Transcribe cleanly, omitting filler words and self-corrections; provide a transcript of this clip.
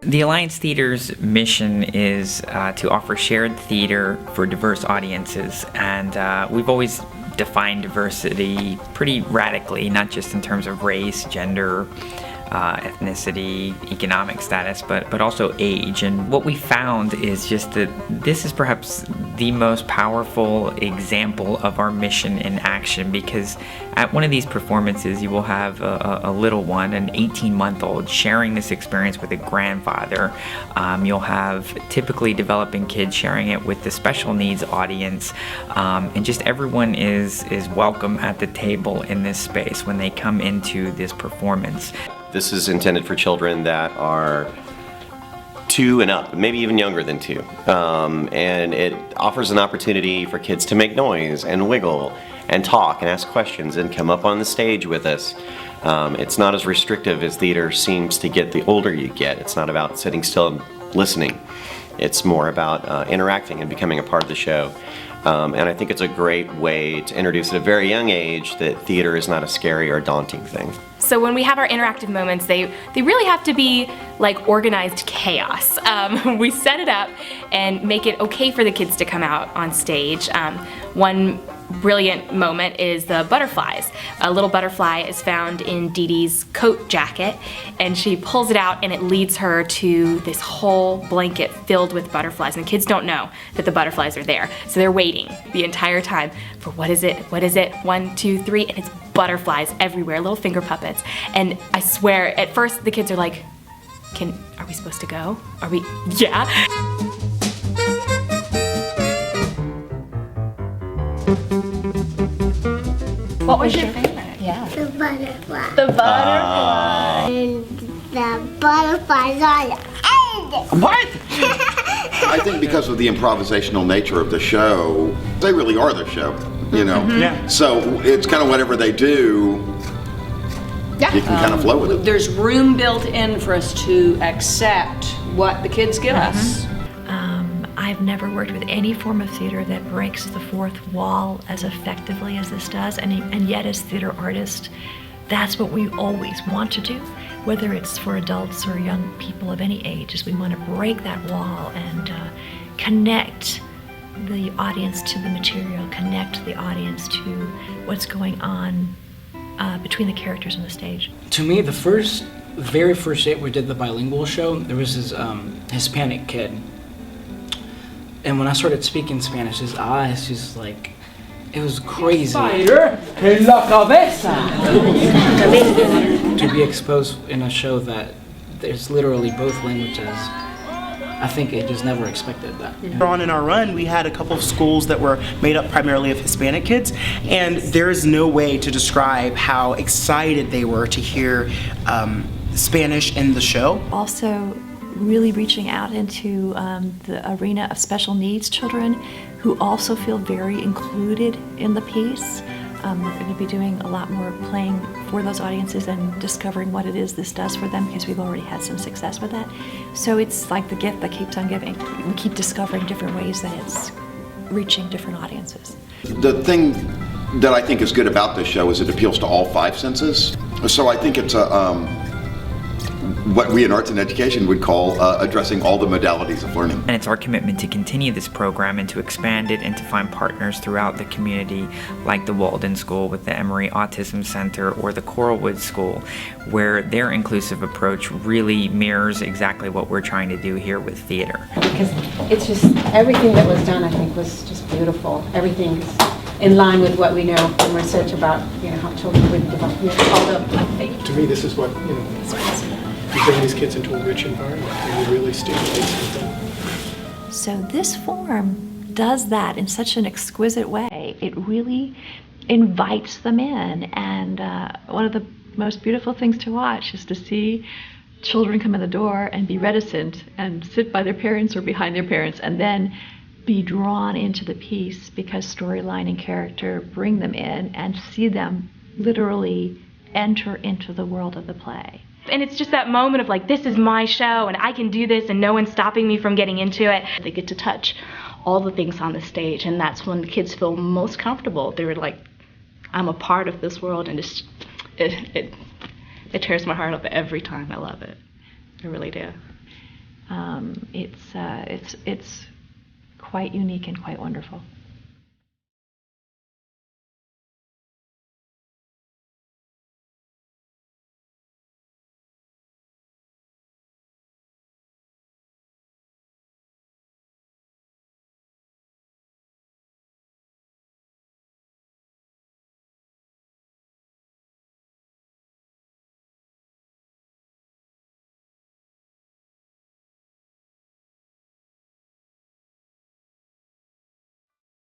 The Alliance Theater's mission is to offer shared theater for diverse audiences, and we've always defined diversity pretty radically, not just in terms of race, gender, ethnicity, economic status, but also age. And what we found is just that this is perhaps the most powerful example of our mission in action, because at one of these performances you will have a little one, an 18-month-old, sharing this experience with a grandfather. You'll have typically developing kids sharing it with the special needs audience, and just everyone is welcome at the table in this space when they come into this performance. This is intended for children that are 2 and up, maybe even younger than 2. And it offers an opportunity for kids to make noise and wiggle and talk and ask questions and come up on the stage with us. It's not as restrictive as theater seems to get the older you get. It's not about sitting still and listening. It's more about interacting and becoming a part of the show. And I think it's a great way to introduce at a very young age that theater is not a scary or daunting thing. So when we have our interactive moments, they really have to be like organized chaos. We set it up and make it okay for the kids to come out on stage. One brilliant moment is the butterflies. A little butterfly is found in Dee Dee's coat jacket, and she pulls it out and it leads her to this whole blanket filled with butterflies, and the kids don't know that the butterflies are there. So they're waiting the entire time for what is it, 1, 2, 3, and it's butterflies everywhere, little finger puppets. And I swear, at first the kids are like, are we supposed to go? Are we, yeah. What was your favorite? Yeah. The butterfly. The butterfly. And the butterflies are eggs. What? I think because of the improvisational nature of the show, they really are the show, you know? Yeah. So it's kind of whatever they do, Yeah. you can kind of flow with it. There's room built in for us to accept what the kids give us. I've never worked with any form of theater that breaks the fourth wall as effectively as this does, and yet as theater artists, that's what we always want to do, whether it's for adults or young people of any age, is we want to break that wall and connect the audience to the material, connect the audience to what's going on between the characters on the stage. To me, the very first date we did the bilingual show, there was this Hispanic kid. And when I started speaking Spanish, his eyes just like, it was crazy. Spider en la cabeza. To be exposed in a show that there's literally both languages, I think I just never expected that. Earlier on in our run, we had a couple of schools that were made up primarily of Hispanic kids, and there is no way to describe how excited they were to hear Spanish in the show. Also, really reaching out into the arena of special needs children who also feel very included in the piece. We're going to be doing a lot more playing for those audiences and discovering what it is this does for them, because we've already had some success with that. So it's like the gift that keeps on giving. We keep discovering different ways that it's reaching different audiences. The thing that I think is good about this show is it appeals to all 5 senses. So I think it's what we in arts and education would call addressing all the modalities of learning. And it's our commitment to continue this program and to expand it and to find partners throughout the community, like the Walden School with the Emory Autism Center or the Coralwood School, where their inclusive approach really mirrors exactly what we're trying to do here with theater. Because it's just, everything that was done, I think, was just beautiful. Everything's in line with what we know from research about, how children would develop. To me, this is what, you bring these kids into a rich environment and you really stimulate something. So this form does that in such an exquisite way. It really invites them in, and one of the most beautiful things to watch is to see children come in the door and be reticent and sit by their parents or behind their parents, and then be drawn into the piece because storyline and character bring them in, and see them literally enter into the world of the play. And it's just that moment of like, this is my show and I can do this and no one's stopping me from getting into it. They get to touch all the things on the stage, and that's when the kids feel most comfortable. They're like, I'm a part of this world, and it tears my heart up every time. I love it. I really do. It's quite unique and quite wonderful.